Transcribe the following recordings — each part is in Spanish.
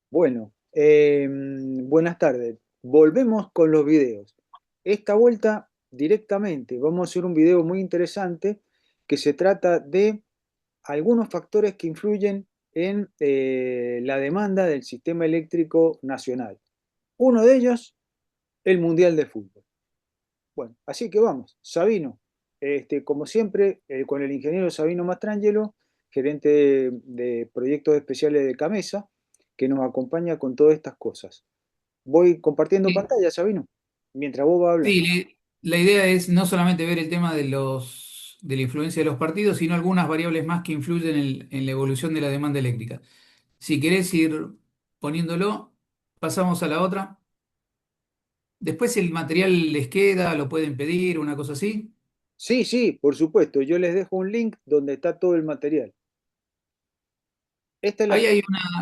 Bueno, buenas tardes. Volvemos con los videos. Esta vuelta directamente vamos a hacer un video muy interesante que se trata de algunos factores que influyen en la demanda del sistema eléctrico nacional. Uno de ellos, el Mundial de Fútbol. Bueno, así que vamos. Sabino, como siempre, con el ingeniero Sabino Mastrangelo, gerente de proyectos especiales de Camesa, que nos acompaña con todas estas cosas. Voy compartiendo Sí, pantalla, Sabino, mientras vos vas hablando. sí, la idea es no solamente ver el tema de la influencia de los partidos, sino algunas variables más que influyen en la evolución de la demanda eléctrica. Si querés ir poniéndolo, pasamos a la otra. Después el material les queda, lo pueden pedir, una cosa así. Sí, sí, por supuesto. Yo les dejo un link donde está todo el material. Esta es la... Ahí hay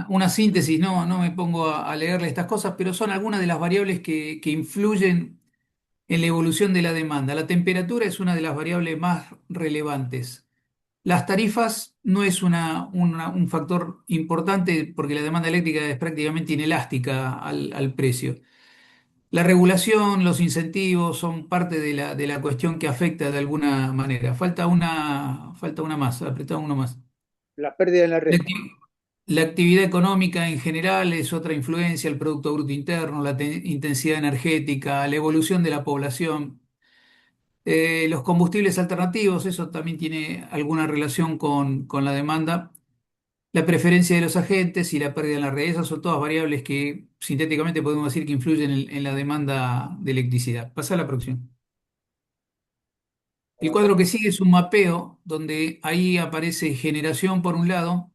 una síntesis, no me pongo a leerle estas cosas, pero son algunas de las variables que influyen en la evolución de la demanda. La temperatura es una de las variables más relevantes. Las tarifas no es un factor importante porque la demanda eléctrica es prácticamente inelástica al precio. La regulación, los incentivos son parte de la cuestión que afecta de alguna manera. Falta una más, apretá uno más. la pérdida en la La, red. acti- la actividad económica en general es otra influencia, el Producto Bruto Interno, intensidad energética, la evolución de la población. Los combustibles alternativos, eso también tiene alguna relación con la demanda. La preferencia de los agentes y la pérdida en la red, esas son todas variables que sintéticamente podemos decir que influyen en la demanda de electricidad. Pasa a la próxima. El Acá, cuadro que sigue es un mapeo donde ahí aparece generación por un lado,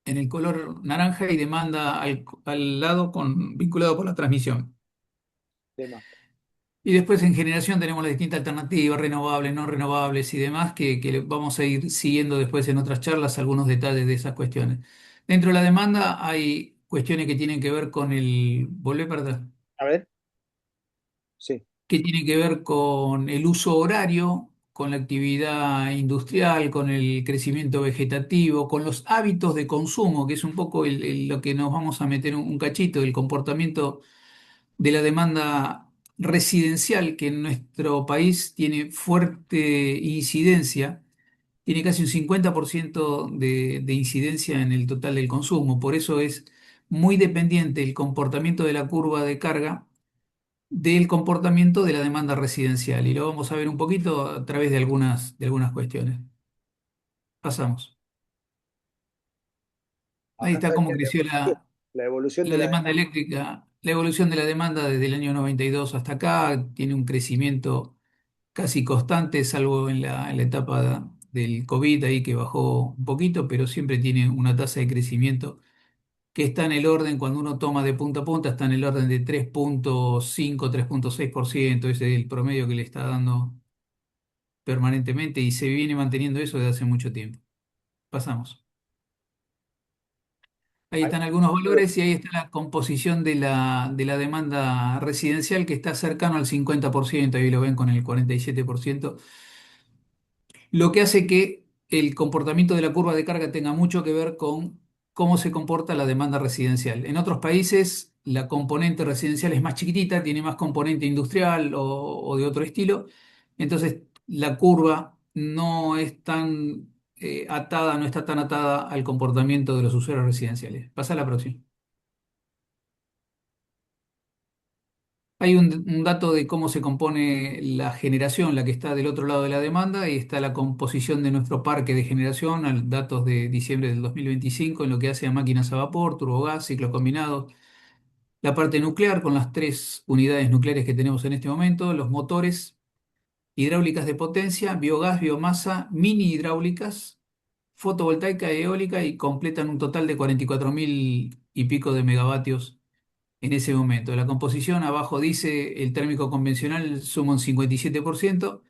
en el color naranja, y demanda al lado vinculado por la transmisión. tema. Y después en generación tenemos las distintas alternativas, renovables, no renovables y demás, que vamos a ir siguiendo después en otras charlas algunos detalles de esas cuestiones. Dentro de la demanda hay cuestiones que tienen que ver con volver para atrás, A ver, sí. que tienen que ver con el uso horario, con la actividad industrial, con el crecimiento vegetativo, con los hábitos de consumo, que es un poco lo que nos vamos a meter un cachito, el comportamiento de la demanda residencial, que en nuestro país tiene fuerte incidencia, tiene casi un 50% de incidencia en el total del consumo. Por eso es muy dependiente el comportamiento de la curva de carga del comportamiento de la demanda residencial. Y lo vamos a ver un poquito a través de algunas cuestiones. Pasamos. Ahí Acá está está cómo creció la evolución de la la demanda demanda. eléctrica, la evolución de la demanda desde el año 92 hasta acá. Tiene un crecimiento casi constante, salvo en la etapa del COVID ahí que bajó un poquito, pero siempre tiene una tasa de crecimiento que está en el orden, cuando uno toma de punta a punta, está en el orden de 3,5, 3,6%. Ese es el promedio que le está dando permanentemente y se viene manteniendo eso desde hace mucho tiempo. Pasamos. Ahí Ahí están algunos está. valores y ahí está la composición de la demanda residencial, que está cercano al 50%. Ahí lo ven con el 47%. Lo que hace que el comportamiento de la curva de carga tenga mucho que ver con cómo se comporta la demanda residencial. En otros países la componente residencial es más chiquitita, tiene más componente industrial o de otro estilo, entonces la curva no es tan atada, no está tan atada al comportamiento de los usuarios residenciales. Pasa a la próxima. Hay un dato de cómo se compone la generación, la que está del otro lado de la demanda, y está la composición de nuestro parque de generación, datos de diciembre del 2025, en lo que hace a máquinas a vapor, turbogás, ciclo combinado, la parte nuclear con las tres unidades nucleares que tenemos en este momento, los motores, hidráulicas de potencia, biogás, biomasa, mini hidráulicas, fotovoltaica, eólica, y completan un total de 44.000 y pico de megavatios en ese momento. La composición abajo dice el térmico convencional suma un 57%,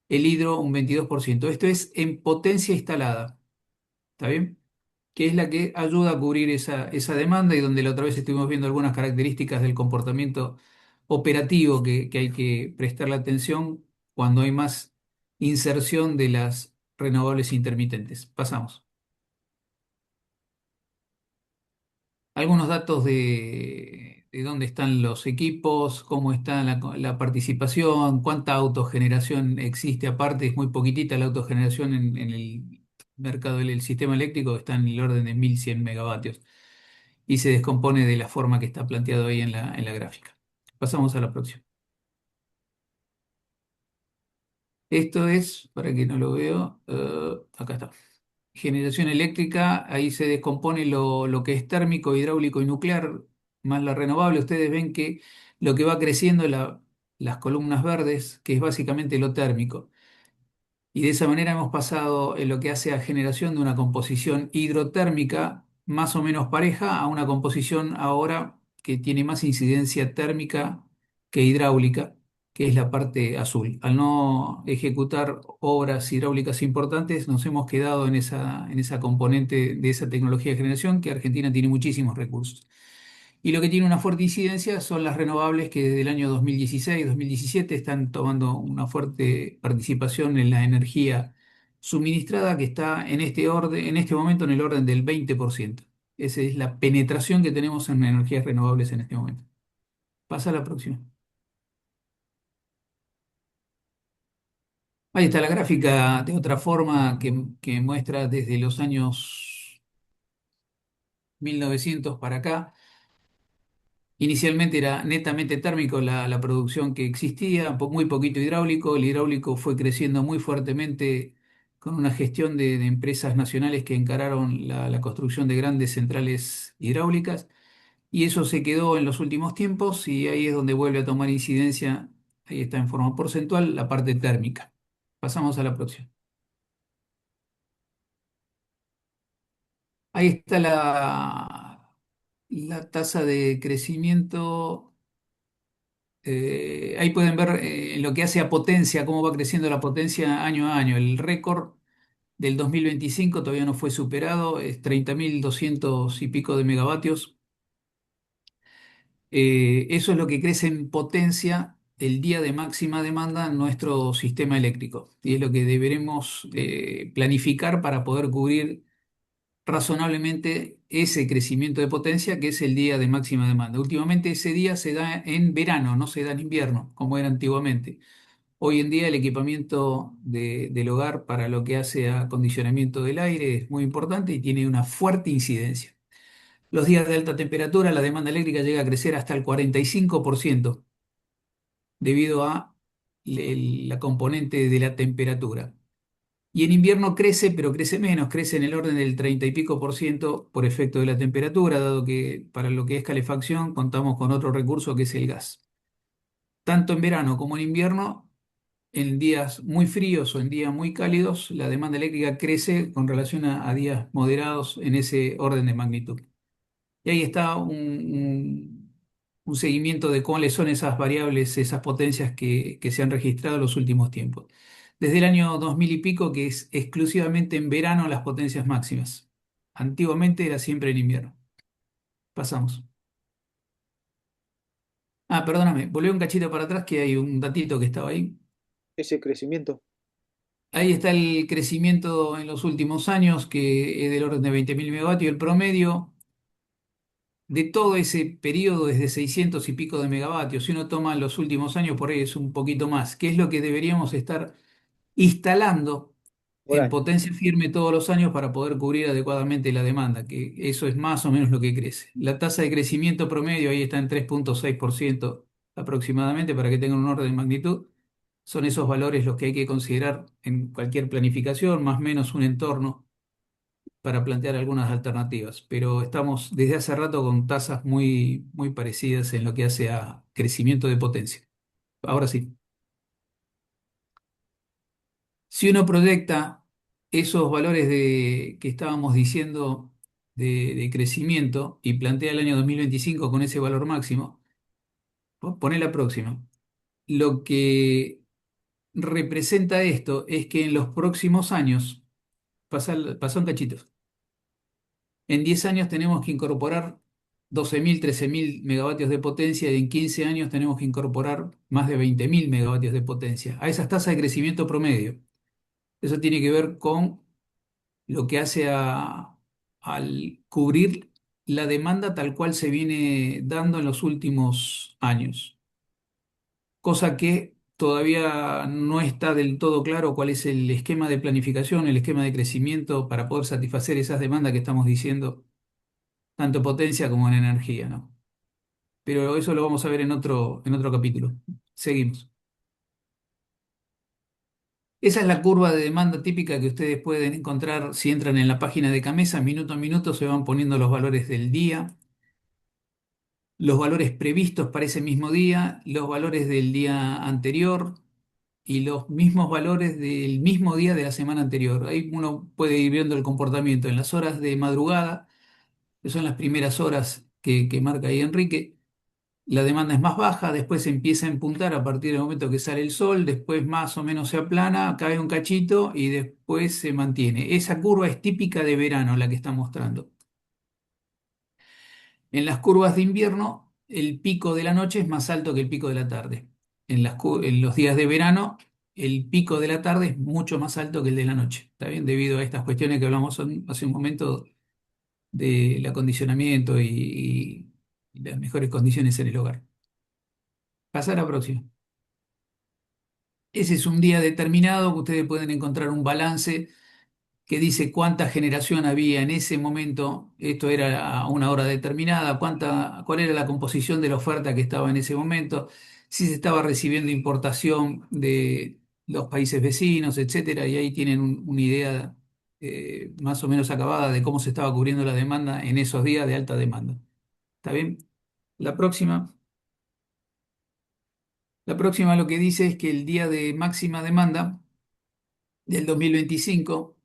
el hidro un 22%. Esto es en potencia instalada, ¿está bien? Que es la que ayuda a cubrir esa demanda, y donde la otra vez estuvimos viendo algunas características del comportamiento operativo que hay que prestarle atención cuando hay más inserción de las renovables intermitentes. Pasamos. algunos datos de dónde están los equipos, cómo está la participación, cuánta autogeneración existe. Aparte, es muy poquitita la autogeneración en el mercado del sistema eléctrico, está en el orden de 1100 megavatios y se descompone de la forma que está planteado ahí en la gráfica. Pasamos a la próxima. Esto es, para que no lo veo, acá está. Generación eléctrica, ahí se descompone lo que es térmico, hidráulico y nuclear, más la renovable. Ustedes ven que lo que va creciendo es las columnas verdes, que es básicamente lo térmico. Y de esa manera hemos pasado en lo que hace a generación de una composición hidrotérmica más o menos pareja a una composición ahora que tiene más incidencia térmica que hidráulica, que es la parte azul. Al no ejecutar obras hidráulicas importantes, nos hemos quedado en esa componente de esa tecnología de generación que Argentina tiene muchísimos recursos. Y lo que tiene una fuerte incidencia son las renovables que desde el año 2016-2017 están tomando una fuerte participación en la energía suministrada que está en este orden, en este momento en el orden del 20%. Esa es la penetración que tenemos en energías renovables en este momento. Pasa a la próxima. Ahí está la gráfica de otra forma que muestra desde los años 1900 para acá. Inicialmente era netamente térmico la producción que existía, muy poquito hidráulico. El hidráulico fue creciendo muy fuertemente con una gestión de empresas nacionales que encararon la construcción de grandes centrales hidráulicas y eso se quedó en los últimos tiempos y ahí es donde vuelve a tomar incidencia, ahí está en forma porcentual, la parte térmica. Pasamos a la próxima. Ahí está la tasa de crecimiento. Ahí pueden ver lo que hace a potencia, cómo va creciendo la potencia año a año. El récord del 2025 todavía no fue superado, es 30.200 y pico de megavatios. Eso es lo que crece en potencia el día de máxima demanda en nuestro sistema eléctrico. Y es lo que deberemos planificar para poder cubrir razonablemente ese crecimiento de potencia que es el día de máxima demanda. Últimamente ese día se da en verano, no se da en invierno, como era antiguamente. Hoy en día el equipamiento del hogar para lo que hace a acondicionamiento del aire es muy importante y tiene una fuerte incidencia. Los días de alta temperatura, la demanda eléctrica llega a crecer hasta el 45% debido a la componente de la temperatura. Y en invierno crece, pero crece menos, crece en el orden del 30 y pico por ciento por efecto de la temperatura, dado que para lo que es calefacción contamos con otro recurso que es el gas. Tanto en verano como en invierno, en días muy fríos o en días muy cálidos, la demanda eléctrica crece con relación a días moderados en ese orden de magnitud. Y ahí está un seguimiento de cuáles son esas variables, esas potencias que se han registrado en los últimos tiempos. Desde el año 2000 y pico, que es exclusivamente en verano las potencias máximas. Antiguamente era siempre en invierno. Pasamos. Ah, perdóname, volví un cachito para atrás que hay un datito que estaba ahí. Ese crecimiento. Ahí está el crecimiento en los últimos años, que es del orden de 20.000 megavatios. El promedio de todo ese periodo es de 600 y pico de megavatios. Si uno toma los últimos años, por ahí es un poquito más, que es lo que deberíamos estar instalando Por en año. potencia firme todos los años para poder cubrir adecuadamente la demanda, que eso es más o menos lo que crece. La tasa de crecimiento promedio ahí está en 3,6% aproximadamente, para que tengan un orden de magnitud. Son esos valores los que hay que considerar en cualquier planificación, más o menos un entorno para plantear algunas alternativas, pero estamos desde hace rato con tasas muy parecidas en lo que hace a crecimiento de potencia. Ahora sí, si uno proyecta esos valores que estábamos diciendo de crecimiento y plantea el año 2025 con ese valor máximo, pone la próxima. Lo que representa esto es que en los próximos años, pasa un cachito. En 10 años tenemos que incorporar 12.000, 13.000 megavatios de potencia y en 15 años tenemos que incorporar más de 20.000 megavatios de potencia a esas tasas de crecimiento promedio. Eso tiene que ver con lo que hace al cubrir la demanda tal cual se viene dando en los últimos años, cosa que todavía no está del todo claro cuál es el esquema de planificación, el esquema de crecimiento para poder satisfacer esas demandas que estamos diciendo, tanto en potencia como en energía, ¿no? Pero eso lo vamos a ver en otro capítulo. Seguimos. Esa es la curva de demanda típica que ustedes pueden encontrar si entran en la página de Camesa. Minuto a minuto se van poniendo los valores del día, los valores previstos para ese mismo día, los valores del día anterior y los mismos valores del mismo día de la semana anterior. Ahí uno puede ir viendo el comportamiento en las horas de madrugada, que son las primeras horas que marca ahí Enrique. La demanda es más baja, después se empieza a empuntar a partir del momento que sale el sol, después más o menos se aplana, cae un cachito y después se mantiene. Esa curva es típica de verano, la que está mostrando. En las curvas de invierno, el pico de la noche es más alto que el pico de la tarde. En los días de verano, el pico de la tarde es mucho más alto que el de la noche. ¿Está bien? Debido a estas cuestiones que hablamos hace un momento del acondicionamiento y las mejores condiciones en el hogar. Pasar a la próxima. Ese es un día determinado que ustedes pueden encontrar un balance que dice cuánta generación había en ese momento, esto era a una hora determinada, cuál era la composición de la oferta que estaba en ese momento, si se estaba recibiendo importación de los países vecinos, etcétera, y ahí tienen una idea más o menos acabada de cómo se estaba cubriendo la demanda en esos días de alta demanda. ¿Está bien? La próxima. La próxima lo que dice es que el día de máxima demanda del 2025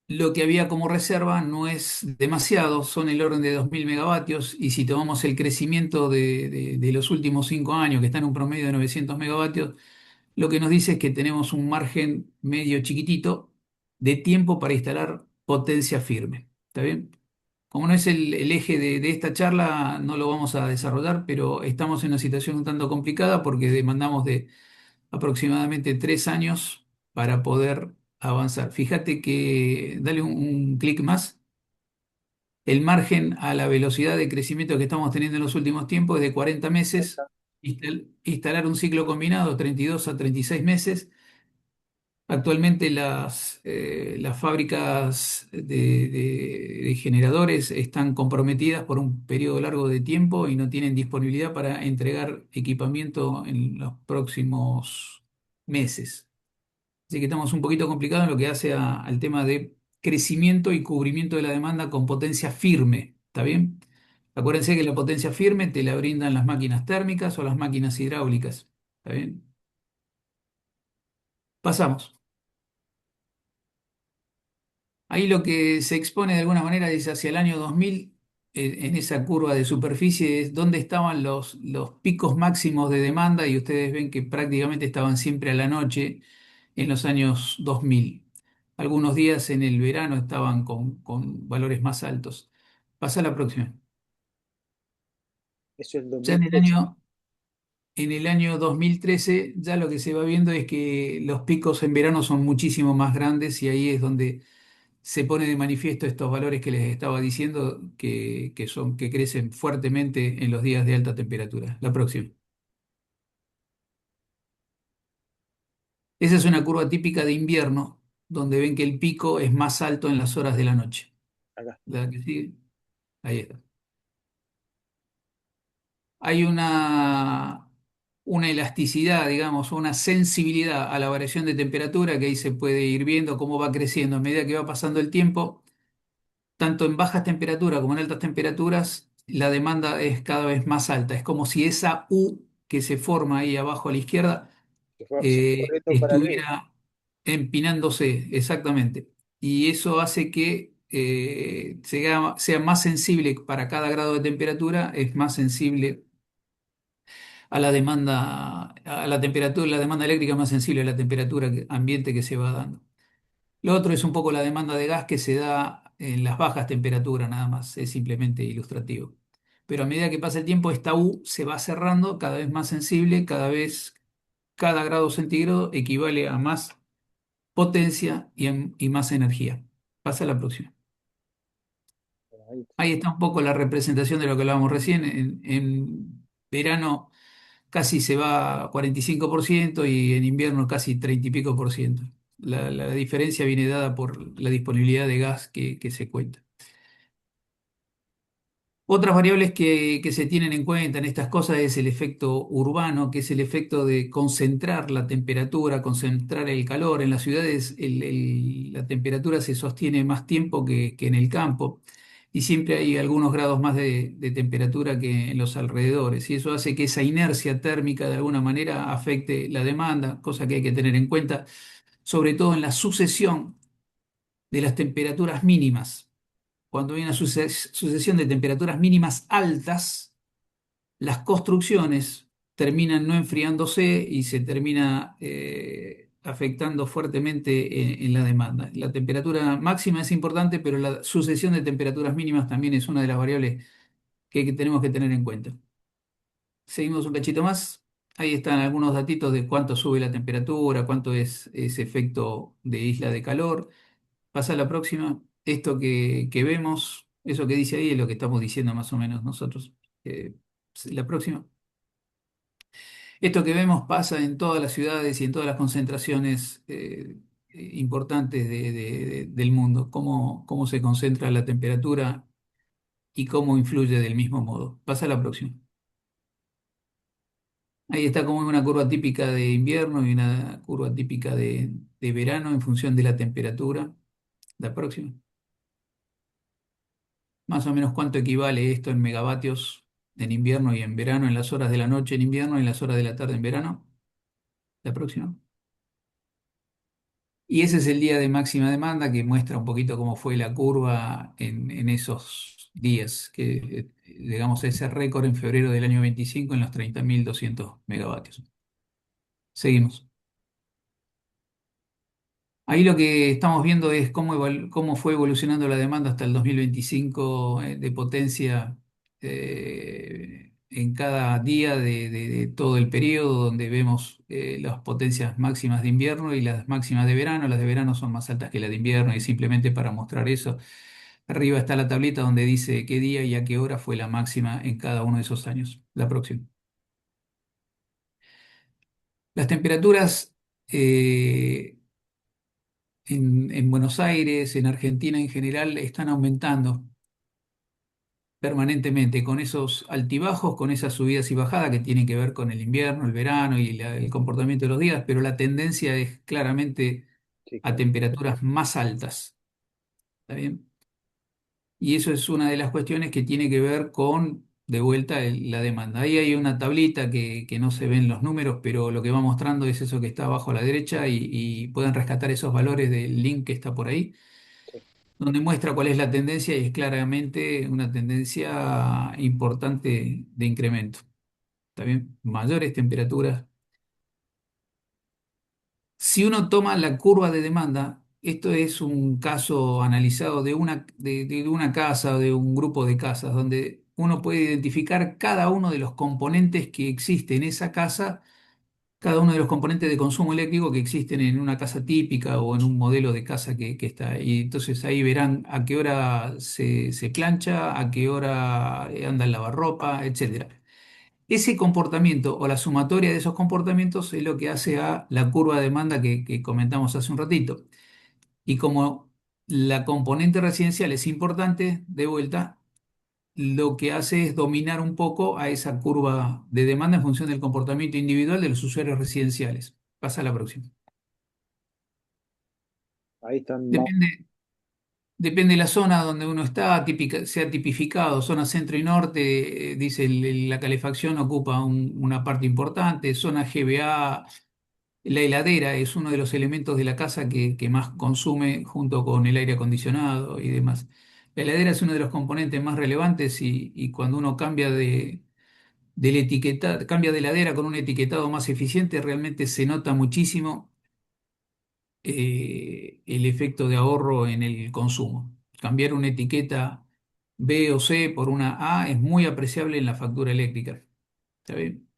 lo que había como reserva no es demasiado, son el orden de 2.000 megavatios y si tomamos el crecimiento de los últimos 5 años, que está en un promedio de 900 megavatios, lo que nos dice es que tenemos un margen medio chiquitito de tiempo para instalar potencia firme. ¿Está bien? Como no es el eje de esta charla, no lo vamos a desarrollar, pero estamos en una situación un tanto complicada porque demandamos de aproximadamente 3 años para poder avanzar. Fíjate que, dale un clic más, el margen a la velocidad de crecimiento que estamos teniendo en los últimos tiempos es de 40 meses, instalar un ciclo combinado 32 a 36 meses. Actualmente las fábricas de generadores están comprometidas por un periodo largo de tiempo y no tienen disponibilidad para entregar equipamiento en los próximos meses. Así que estamos un poquito complicados en lo que hace al tema de crecimiento y cubrimiento de la demanda con potencia firme. ¿Está bien? Acuérdense que la potencia firme te la brindan las máquinas térmicas o las máquinas hidráulicas. ¿Está bien? Pasamos. Ahí lo que se expone de alguna manera es hacia el año 2000, en esa curva de superficie, es dónde estaban los picos máximos de demanda y ustedes ven que prácticamente estaban siempre a la noche en los años 2000. Algunos días en el verano estaban con valores más altos. Pasa a la próxima. Eso es el Ya 2013. en el año 2013 ya lo que se va viendo es que los picos en verano son muchísimo más grandes y ahí es donde se pone de manifiesto estos valores que les estaba diciendo que crecen fuertemente en los días de alta temperatura. La próxima. Esa es una curva típica de invierno, donde ven que el pico es más alto en las horas de la noche. Acá. La que sigue, ahí está. Hay una elasticidad, digamos, una sensibilidad a la variación de temperatura que ahí se puede ir viendo cómo va creciendo a medida que va pasando el tiempo. Tanto en bajas temperaturas como en altas temperaturas, la demanda es cada vez más alta. Es como si esa U que se forma ahí abajo a la izquierda Se fue corriendo para arriba. estuviera empinándose exactamente. Y eso hace que sea más sensible para cada grado de temperatura, es más sensible a la demanda, a la temperatura, la demanda eléctrica es más sensible a la temperatura ambiente que se va dando. Lo otro es un poco la demanda de gas que se da en las bajas temperaturas, nada más, es simplemente ilustrativo. Pero a medida que pasa el tiempo, esta U se va cerrando, cada vez más sensible, cada vez, cada grado centígrado equivale a más potencia y más energía. Pasa a la próxima. ahí está. Ahí está un poco la representación de lo que hablábamos recién. En verano casi se va a 45% y en invierno casi 30 y pico por ciento. La diferencia viene dada por la disponibilidad de gas que se cuenta. Otras variables que se tienen en cuenta en estas cosas es el efecto urbano, que es el efecto de concentrar la temperatura, concentrar el calor. En las ciudades la temperatura se sostiene más tiempo que en el campo y siempre hay algunos grados más de temperatura que en los alrededores. Y eso hace que esa inercia térmica de alguna manera afecte la demanda, cosa que hay que tener en cuenta, sobre todo en la sucesión de las temperaturas mínimas. Cuando hay una sucesión de temperaturas mínimas altas, las construcciones terminan no enfriándose y se termina afectando fuertemente en la demanda. La temperatura máxima es importante, pero la sucesión de temperaturas mínimas también es una de las variables que tenemos que tener en cuenta. Seguimos un cachito más. Ahí están algunos datitos de cuánto sube la temperatura, cuánto es ese efecto de isla de calor. Pasa a la próxima. Esto que vemos, eso que dice ahí es lo que estamos diciendo más o menos nosotros. Eh, la próxima. Esto que vemos pasa en todas las ciudades y en todas las concentraciones importantes del mundo. Cómo se concentra la temperatura y cómo influye del mismo modo. Pasa a la próxima. Ahí está como una curva típica de invierno y una curva típica de verano en función de la temperatura. La próxima. Más o menos cuánto equivale esto en megavatios en invierno y en verano, en las horas de la noche en invierno y en las horas de la tarde en verano. La próxima. Y ese es el día de máxima demanda que muestra un poquito cómo fue la curva en esos días, que digamos ese récord en febrero del año 25 en los 30.200 megavatios. Seguimos. Ahí lo que estamos viendo es cómo fue evolucionando la demanda hasta el 2025 de potencia en cada día de todo el periodo, donde vemos las potencias máximas de invierno y las máximas de verano. Las de verano son más altas que las de invierno y simplemente para mostrar eso, arriba está la tablita donde dice qué día y a qué hora fue la máxima en cada uno de esos años. La próxima. Las temperaturas en Buenos Aires, en Argentina en general, están aumentando permanentemente con esos altibajos, con esas subidas y bajadas que tienen que ver con el invierno, el verano y el comportamiento de los días, pero la tendencia es claramente Sí, a claro. temperaturas más altas. ¿Está bien? Y eso es una de las cuestiones que tiene que ver con, de vuelta, la demanda. Ahí hay una tablita que no se ven los números, pero lo que va mostrando es eso que está abajo a la derecha y pueden rescatar esos valores del link que está por ahí Sí. donde muestra cuál es la tendencia y es claramente una tendencia importante de incremento. ¿Está bien? Mayores temperaturas. Si uno toma la curva de demanda, esto es un caso analizado de una casa o de un grupo de casas, donde uno puede identificar cada uno de los componentes que existe en esa casa, cada uno de los componentes de consumo eléctrico que existen en una casa típica o en un modelo de casa que está. Y entonces ahí verán a qué hora se plancha, a qué hora anda el lavarropa, etcétera. Ese comportamiento o la sumatoria de esos comportamientos es lo que hace a la curva de demanda que comentamos hace un ratito. Y como la componente residencial es importante, de vuelta, lo que hace es dominar un poco a esa curva de demanda en función del comportamiento individual de los usuarios residenciales. Pasa a la próxima. Ahí están más. Depende, depende de la zona donde uno está, sea tipificado, zona centro y norte, dice la calefacción ocupa una parte importante, zona GBA, la heladera es uno de los elementos de la casa que más consume junto con el aire acondicionado y demás. La heladera es uno de los componentes más relevantes y cuando uno cambia de heladera con un etiquetado más eficiente, realmente se nota muchísimo el efecto de ahorro en el consumo. Cambiar una etiqueta B o C por una A es muy apreciable en la factura eléctrica. ¿Está bien?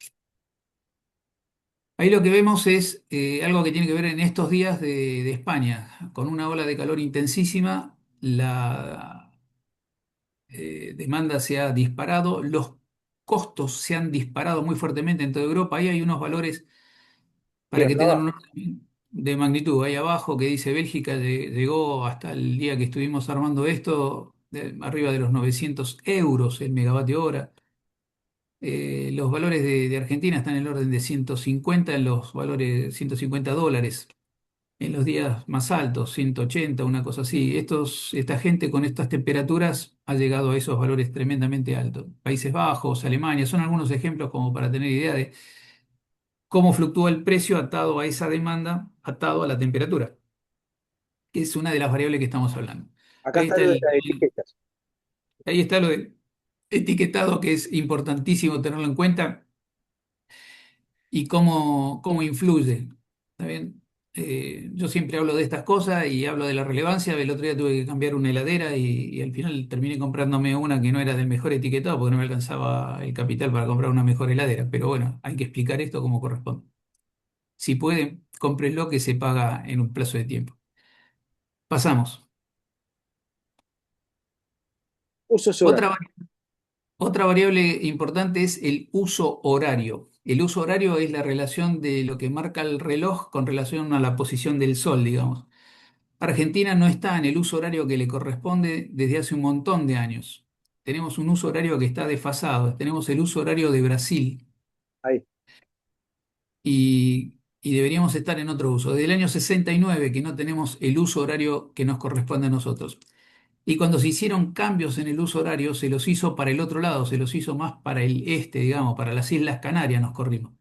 Ahí lo que vemos es algo que tiene que ver en estos días de España, con una ola de calor intensísima. demanda se ha disparado, los costos se han disparado muy fuertemente en toda Europa. Ahí hay unos valores Sí, para que acá tengan un abajo. orden de magnitud. Ahí abajo que dice Bélgica llegó hasta el día que estuvimos armando esto, arriba de los 900 euros el megavatio hora. Los valores de Argentina están en el orden de 150, en los valores $150 en los días más altos, 180, una cosa así. Esta gente con estas temperaturas ha llegado a esos valores tremendamente altos. Países Bajos, Alemania, son algunos ejemplos como para tener idea de cómo fluctúa el precio atado a esa demanda, atado a la temperatura, que es una de las variables que estamos hablando. Acá Ahí está está lo de las etiquetas. ahí está lo de etiquetado, que es importantísimo tenerlo en cuenta y cómo influye. ¿Está bien? Yo siempre hablo de estas cosas y hablo de la relevancia. El otro día tuve que cambiar una heladera y al final terminé comprándome una que no era del mejor etiquetado porque no me alcanzaba el capital para comprar una mejor heladera. Pero bueno, hay que explicar esto como corresponde. Si pueden, cómprenlo, que se paga en un plazo de tiempo. Pasamos. Usos Otra, horarios. vari- otra variable importante es el uso horario. El uso horario es la relación de lo que marca el reloj con relación a la posición del sol, digamos. Argentina no está en el uso horario que le corresponde desde hace un montón de años. Tenemos un uso horario que está desfasado. Tenemos el uso horario de Brasil Ahí. y deberíamos estar en otro uso. Desde el año 69 que no tenemos el uso horario que nos corresponde a nosotros. Y cuando se hicieron cambios en el uso horario, se los hizo para el otro lado, se los hizo más para el este, digamos, para las Islas Canarias nos corrimos.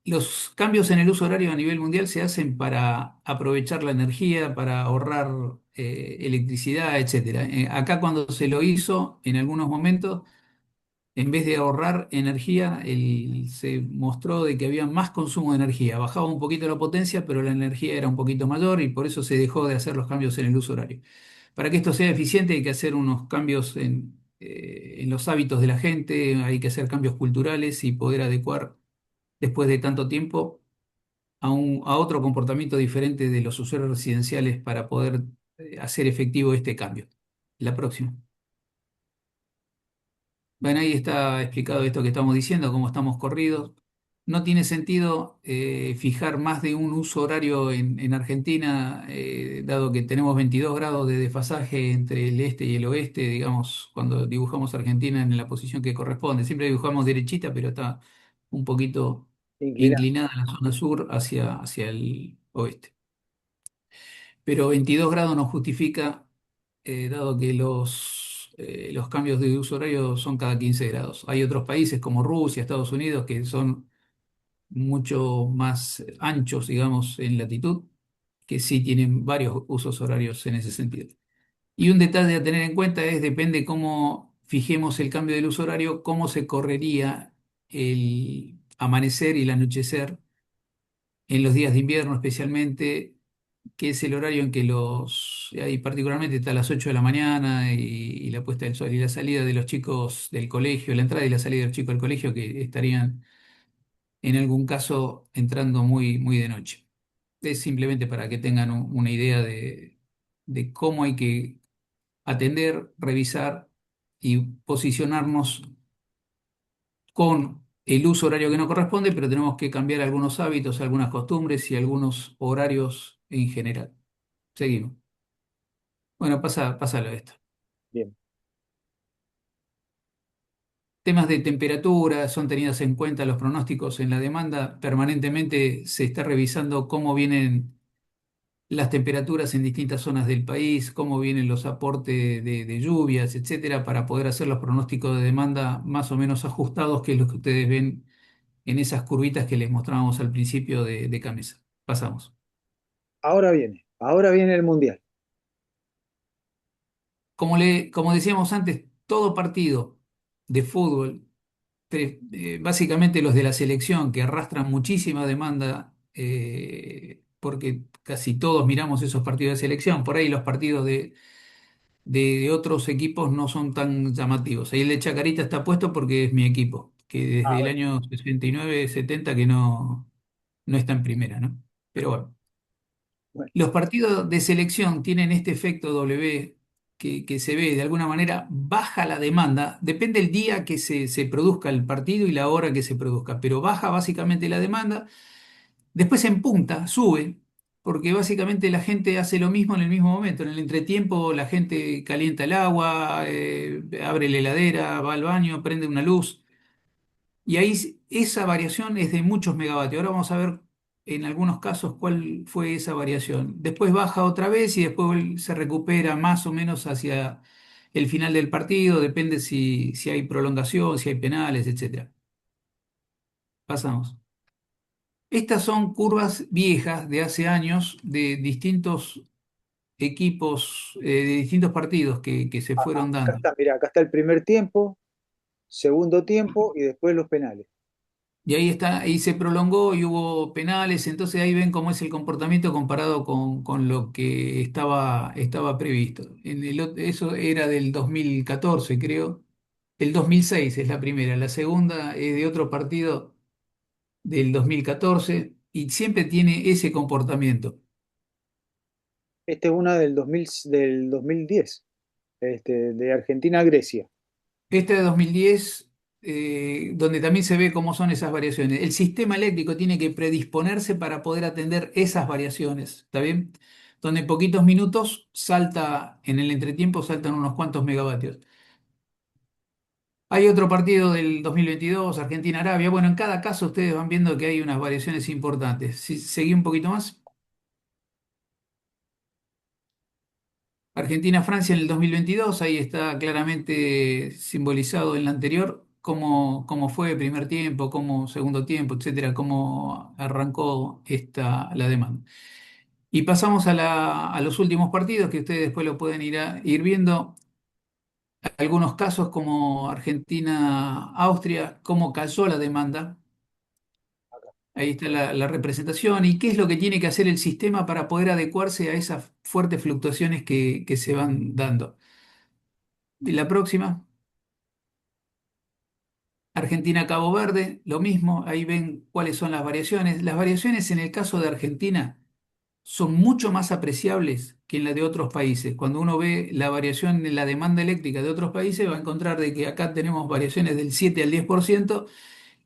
Los cambios en el uso horario a nivel mundial se hacen para aprovechar la energía, para ahorrar electricidad, etcétera. Acá cuando se lo hizo, en algunos momentos, en vez de ahorrar energía, se mostró de que había más consumo de energía. Bajaba un poquito la potencia, pero la energía era un poquito mayor y por eso se dejó de hacer los cambios en el uso horario. Para que esto sea eficiente hay que hacer unos cambios en los hábitos de la gente, hay que hacer cambios culturales y poder adecuar después de tanto tiempo a otro comportamiento diferente de los usuarios residenciales para poder hacer efectivo este cambio. La próxima. Bueno, ahí está explicado esto que estamos diciendo, cómo estamos corridos. No tiene sentido fijar más de un uso horario en Argentina, dado que tenemos 22 grados de desfasaje entre el este y el oeste, digamos, cuando dibujamos Argentina en la posición que corresponde. Siempre dibujamos derechita, pero está un poquito Inclinado. inclinada la zona sur hacia el oeste. Pero 22 grados no justifica, dado que los cambios de uso horario son cada 15 grados. Hay otros países como Rusia, Estados Unidos, que son mucho más anchos, digamos, en latitud, que sí tienen varios usos horarios en ese sentido. Y un detalle a tener en cuenta es, depende cómo fijemos el cambio del uso horario, cómo se correría el amanecer y el anochecer en los días de invierno especialmente, que es el horario en que ahí particularmente está a las 8 de la mañana y la puesta del sol y la salida de los chicos del colegio, la entrada y la salida de los chicos del colegio que estarían en algún caso entrando muy, muy de noche. Es simplemente para que tengan una idea de cómo hay que atender, revisar y posicionarnos con el uso horario que nos corresponde, pero tenemos que cambiar algunos hábitos, algunas costumbres y algunos horarios en general. Seguimos. Bueno, pásalo esto. Bien. Temas de temperatura son tenidos en cuenta los pronósticos en la demanda. Permanentemente se está revisando cómo vienen las temperaturas en distintas zonas del país, cómo vienen los aportes de lluvias, etcétera, para poder hacer los pronósticos de demanda más o menos ajustados, que es lo que ustedes ven en esas curvitas que les mostrábamos al principio de Camesa. Pasamos. Ahora viene el mundial. Como decíamos antes, todo partido de fútbol, básicamente los de la selección, que arrastran muchísima demanda, porque casi todos miramos esos partidos de selección. Por ahí los partidos de otros equipos no son tan llamativos. Ahí el de Chacarita está puesto porque es mi equipo, que Ah, desde el bueno, año 69 70 que no está en primera, ¿no? Pero bueno. bueno. Los partidos de selección tienen este efecto W, que se ve de alguna manera, baja la demanda, depende el día que se produzca el partido y la hora que se produzca, pero baja básicamente la demanda, después en punta, sube, porque básicamente la gente hace lo mismo en el mismo momento, en el entretiempo la gente calienta el agua, abre la heladera, va al baño, prende una luz. Y ahí esa variación es de muchos megavatios. Ahora vamos a ver en algunos casos cuál fue esa variación. Después baja otra vez y después se recupera más o menos hacia el final del partido. Depende si hay prolongación, si hay penales, etcétera. Pasamos. Estas son curvas viejas de hace años de distintos equipos, de distintos partidos que se fueron Acá dando. está, mirá, acá está el primer tiempo, segundo tiempo y después los penales. Y ahí está, y se prolongó y hubo penales, entonces ahí ven cómo es el comportamiento comparado con lo que estaba previsto. Eso era del 2014, creo. El 2006 es la primera, la segunda es de otro partido del 2014 y siempre tiene ese comportamiento. Esta es una del 2010, de Argentina a Grecia. Este de 2010, donde también se ve cómo son esas variaciones. El sistema eléctrico tiene que predisponerse para poder atender esas variaciones, ¿está bien? Donde en poquitos minutos salta, en el entretiempo saltan unos cuantos megavatios. Hay otro partido del 2022, Argentina-Arabia. Bueno, en cada caso ustedes van viendo que hay unas variaciones importantes. Si seguí un poquito más. Argentina-Francia en el 2022, ahí está claramente simbolizado en la anterior, cómo fue primer tiempo, cómo segundo tiempo, etcétera, cómo arrancó la demanda. Y pasamos a los últimos partidos que ustedes después lo pueden ir viendo. Algunos casos como Argentina-Austria, cómo cayó la demanda. Ahí está la representación y qué es lo que tiene que hacer el sistema para poder adecuarse a esas fuertes fluctuaciones que se van dando. Y la próxima. Argentina-Cabo Verde, lo mismo, ahí ven cuáles son las variaciones. Las variaciones en el caso de Argentina son mucho más apreciables que en la de otros países. Cuando uno ve la variación en la demanda eléctrica de otros países, va a encontrar de que acá tenemos variaciones del 7 al 10%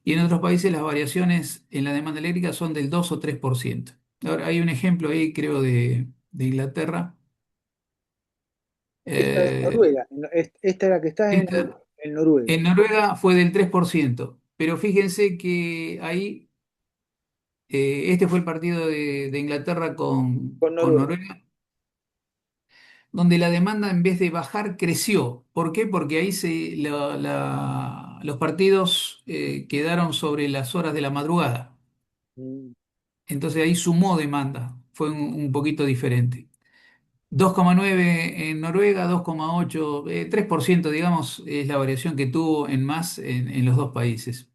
y en otros países las variaciones en la demanda eléctrica son del 2 o 3%. Ahora, hay un ejemplo ahí, creo, de Inglaterra. Esta es Eh, Noruega, esta es la que está esta- en Noruega, en Noruega fue del 3%, pero fíjense que ahí este fue el partido de Inglaterra con con Noruega. Noruega, donde la demanda en vez de bajar creció. ¿Por qué? Porque ahí los partidos quedaron sobre las horas de la madrugada. Mm, Entonces ahí sumó demanda, fue un poquito diferente. 2,9 en Noruega, 2,8, 3% digamos, es la variación que tuvo en más en los dos países.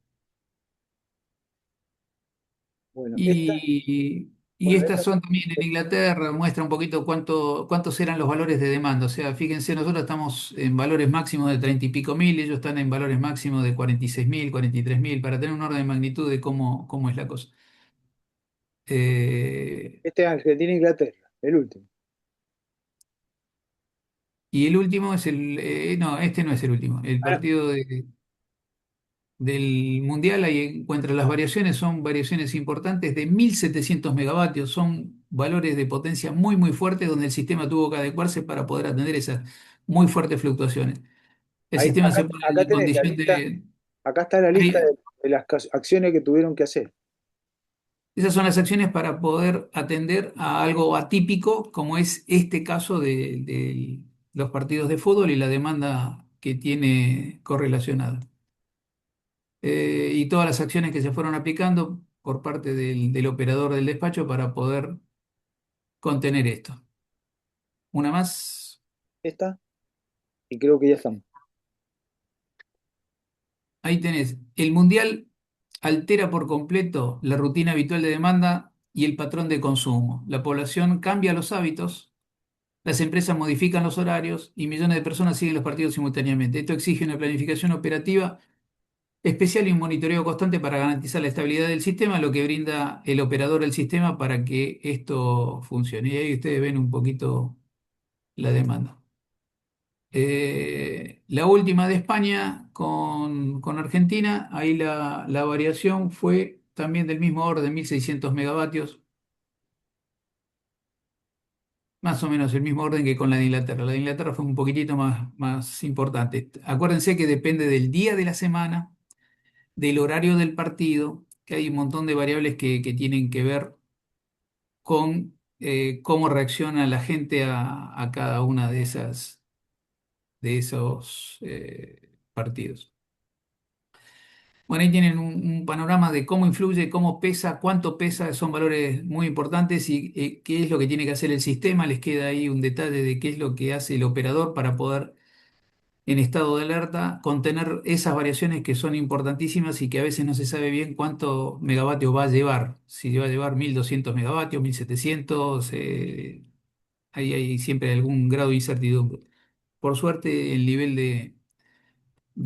Bueno, Y bueno, estas esta son también en Inglaterra, muestra un poquito cuántos eran los valores de demanda. O sea, fíjense, nosotros estamos en valores máximos de 30 y pico mil, ellos están en valores máximos de 46.000, 43.000, para tener un orden de magnitud de cómo es la cosa. Eh, este es Argentina e Inglaterra, el último. y el último es no, este no es el último. El Ah, no, partido del Mundial, ahí encuentra las variaciones, son variaciones importantes de 1.700 megavatios, son valores de potencia muy, muy fuertes donde el sistema tuvo que adecuarse para poder atender esas muy fuertes fluctuaciones. El sistema se pone acá en tenés la condición lista, de... acá está la lista hay- de las acciones que tuvieron que hacer. Esas son las acciones para poder atender a algo atípico, como es este caso de los partidos de fútbol y la demanda que tiene correlacionada. Y todas las acciones que se fueron aplicando por parte del operador del despacho para poder contener esto. Una más, Esta, y creo que ya estamos. ahí tenés. El mundial altera por completo la rutina habitual de demanda y el patrón de consumo. La población cambia los hábitos, las empresas modifican los horarios y millones de personas siguen los partidos simultáneamente. Esto exige una planificación operativa especial y un monitoreo constante para garantizar la estabilidad del sistema, lo que brinda el operador del sistema para que esto funcione. Y ahí ustedes ven un poquito la demanda. La última de España con Argentina, ahí la variación fue también del mismo orden, 1600 megavatios, más o menos el mismo orden que con la de Inglaterra. La de Inglaterra fue un poquitito más importante. Acuérdense que depende del día de la semana, del horario del partido, que hay un montón de variables que tienen que ver con cómo reacciona la gente a cada una de esos partidos. Bueno, ahí tienen un panorama de cómo influye, cómo pesa, cuánto pesa, son valores muy importantes y qué es lo que tiene que hacer el sistema. Les queda ahí un detalle de qué es lo que hace el operador para poder, en estado de alerta, contener esas variaciones que son importantísimas y que a veces no se sabe bien cuánto megavatios va a llevar. Si va a llevar 1200 megavatios, 1700, ahí hay siempre algún grado de incertidumbre. Por suerte, el nivel de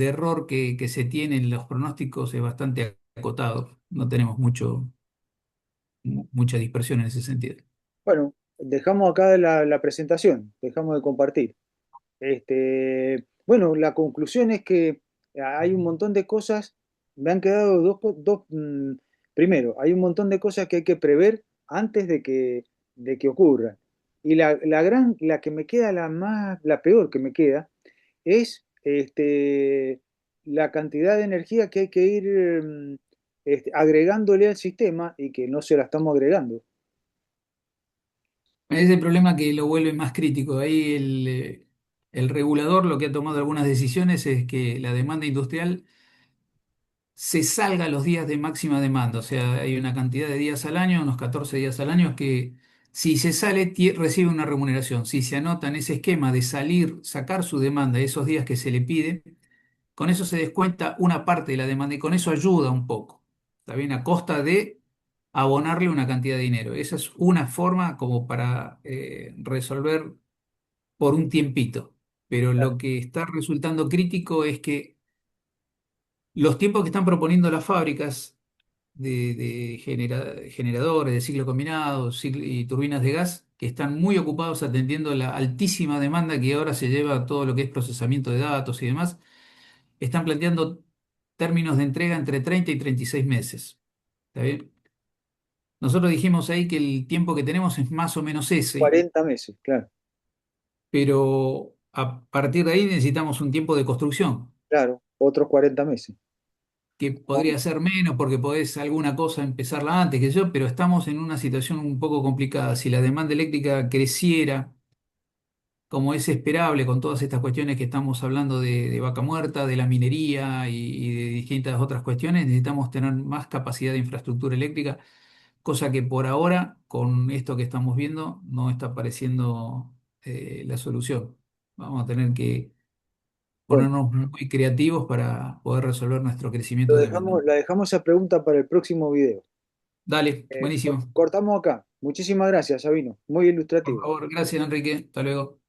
error que se tiene en los pronósticos es bastante acotado. No tenemos mucha dispersión en ese sentido. Bueno, dejamos acá la presentación, dejamos de compartir. Bueno, la conclusión es que hay un montón de cosas, me han quedado primero, hay un montón de cosas que hay que prever antes de que ocurran. Y la que me queda, la peor que me queda, es la cantidad de energía que hay que ir agregándole al sistema y que no se la estamos agregando. Es el problema que lo vuelve más crítico. Ahí el regulador lo que ha tomado algunas decisiones es que la demanda industrial se salga los días de máxima demanda. O sea, hay una cantidad de días al año, unos 14 días al año, que si se sale recibe una remuneración. Si se anota en ese esquema de salir, sacar su demanda esos días que se le pide, con eso se descuenta una parte de la demanda y con eso ayuda un poco. ¿Está bien? A costa de abonarle una cantidad de dinero. Esa es una forma como para resolver por un tiempito. Pero lo que está resultando crítico es que los tiempos que están proponiendo las fábricas de generadores de ciclo combinado y turbinas de gas, que están muy ocupados atendiendo la altísima demanda que ahora se lleva a todo lo que es procesamiento de datos y demás, están planteando términos de entrega entre 30 y 36 meses. ¿Está bien? Nosotros dijimos ahí que el tiempo que tenemos es más o menos ese, 40 meses, claro, pero a partir de ahí necesitamos un tiempo de construcción, claro, otros 40 meses. que podría ser menos porque podés alguna cosa empezarla antes, que yo, pero estamos en una situación un poco complicada. Si la demanda eléctrica creciera, como es esperable con todas estas cuestiones que estamos hablando de vaca muerta, de la minería y de distintas otras cuestiones, necesitamos tener más capacidad de infraestructura eléctrica, cosa que por ahora, con esto que estamos viendo, no está apareciendo la solución. Vamos a tener que Bueno, ponernos muy creativos para poder resolver nuestro lo crecimiento de demanda. dejamos, la dejamos esa pregunta para el próximo video. Dale, buenísimo. Cortamos acá. Muchísimas gracias, Sabino. Muy Por ilustrativo. favor, gracias, Enrique. Hasta luego.